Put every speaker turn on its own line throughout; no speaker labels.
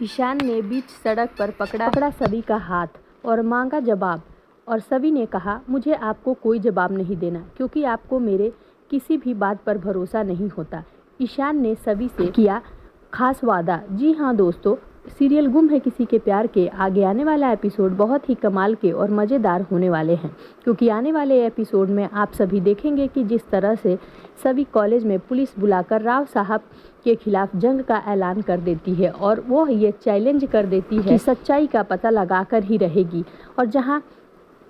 ईशान ने बीच सड़क पर पकड़ा सभी का हाथ और मांगा जवाब, और सभी ने कहा, मुझे आपको कोई जवाब नहीं देना क्योंकि आपको मेरे किसी भी बात पर भरोसा नहीं होता। ईशान ने सभी से किया खास वादा। जी हाँ दोस्तों, सीरियल गुम है किसी के प्यार के आगे आने वाला एपिसोड बहुत ही कमाल के और मज़ेदार होने वाले हैं, क्योंकि आने वाले एपिसोड में आप सभी देखेंगे कि जिस तरह से सभी कॉलेज में पुलिस बुलाकर राव साहब के खिलाफ जंग का ऐलान कर देती है और वो ये चैलेंज कर देती है कि सच्चाई का पता लगाकर ही रहेगी। और जहाँ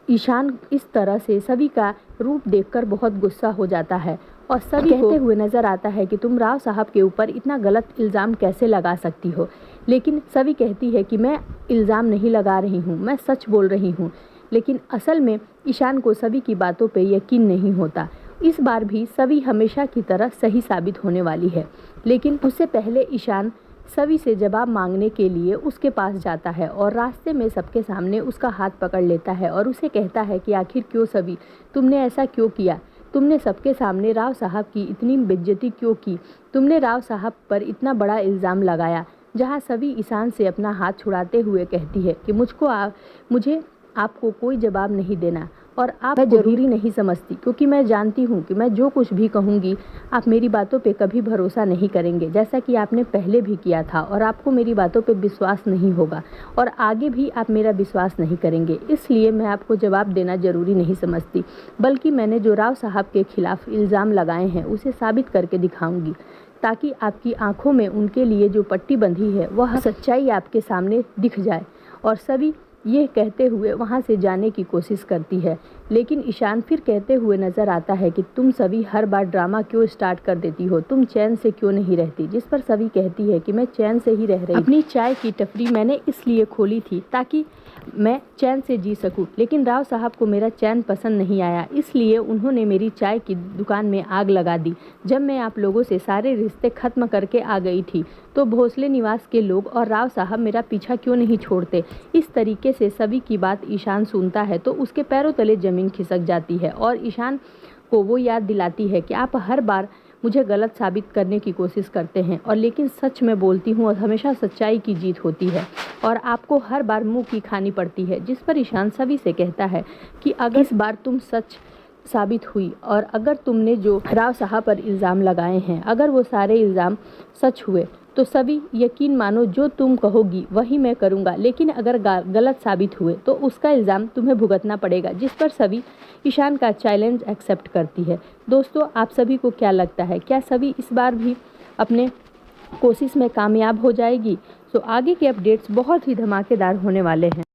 ईशान इस तरह से सभी का रूप देखकर बहुत गुस्सा हो जाता है और सभी कहते हुए नजर आता है कि तुम राव साहब के ऊपर इतना गलत इल्ज़ाम कैसे लगा सकती हो। लेकिन सभी कहती है कि मैं इल्ज़ाम नहीं लगा रही हूँ, मैं सच बोल रही हूँ। लेकिन असल में ईशान को सभी की बातों पे यकीन नहीं होता। इस बार भी सभी हमेशा की तरह सही साबित होने वाली है, लेकिन उससे पहले ईशान सभी से जवाब मांगने के लिए उसके पास जाता है और रास्ते में सबके सामने उसका हाथ पकड़ लेता है और उसे कहता है कि आखिर क्यों सभी, तुमने ऐसा क्यों किया? तुमने सबके सामने राव साहब की इतनी बेइज्जती क्यों की? तुमने राव साहब पर इतना बड़ा इल्ज़ाम लगाया। जहां सभी ईशान से अपना हाथ छुड़ाते हुए कहती है कि मुझे आपको कोई जवाब नहीं देना और आप ज़रूरी नहीं समझती, क्योंकि मैं जानती हूँ कि मैं जो कुछ भी कहूँगी आप मेरी बातों पे कभी भरोसा नहीं करेंगे, जैसा कि आपने पहले भी किया था, और आपको मेरी बातों पे विश्वास नहीं होगा और आगे भी आप मेरा विश्वास नहीं करेंगे। इसलिए मैं आपको जवाब देना ज़रूरी नहीं समझती, बल्कि मैंने जो राव साहब के खिलाफ इल्ज़ाम लगाए हैं उसे साबित करके दिखाऊँगी, ताकि आपकी आंखों में उनके लिए जो पट्टी बंधी है वह सच्चाई आपके सामने दिख जाए। और सभी ये कहते हुए वहाँ से जाने की कोशिश करती है, लेकिन ईशान फिर कहते हुए नज़र आता है कि तुम सभी हर बार ड्रामा क्यों स्टार्ट कर देती हो, तुम चैन से क्यों नहीं रहती? जिस पर सभी कहती है कि मैं चैन से ही रह रही, अपनी चाय की टपरी मैंने इसलिए खोली थी ताकि मैं चैन से जी सकूं, लेकिन राव साहब को मेरा चैन पसंद नहीं आया, इसलिए उन्होंने मेरी चाय की दुकान में आग लगा दी। जब मैं आप लोगों से सारे रिश्ते ख़त्म करके आ गई थी तो भोसले निवास के लोग और राव साहब मेरा पीछा क्यों नहीं छोड़ते? इस तरीके से सभी की बात ईशान सुनता है तो उसके पैरों तले ज़मीन खिसक जाती है और ईशान को वो याद दिलाती है कि आप हर बार मुझे गलत साबित करने की कोशिश करते हैं, और लेकिन सच में बोलती हूँ और हमेशा सच्चाई की जीत होती है और आपको हर बार मुंह की खानी पड़ती है। जिस पर ईशान सभी से कहता है कि अगर इस बार तुम सच साबित हुई और अगर तुमने जो राव साहब पर इल्ज़ाम लगाए हैं अगर वो सारे इल्ज़ाम सच हुए तो सभी यकीन मानो जो तुम कहोगी वही मैं करूँगा, लेकिन अगर गलत साबित हुए तो उसका इल्ज़ाम तुम्हें भुगतना पड़ेगा। जिस पर सभी ईशान का चैलेंज एक्सेप्ट करती है। दोस्तों, आप सभी को क्या लगता है, क्या सभी इस बार भी अपने कोशिश में कामयाब हो जाएगी? तो आगे के अपडेट्स बहुत ही धमाकेदार होने वाले हैं।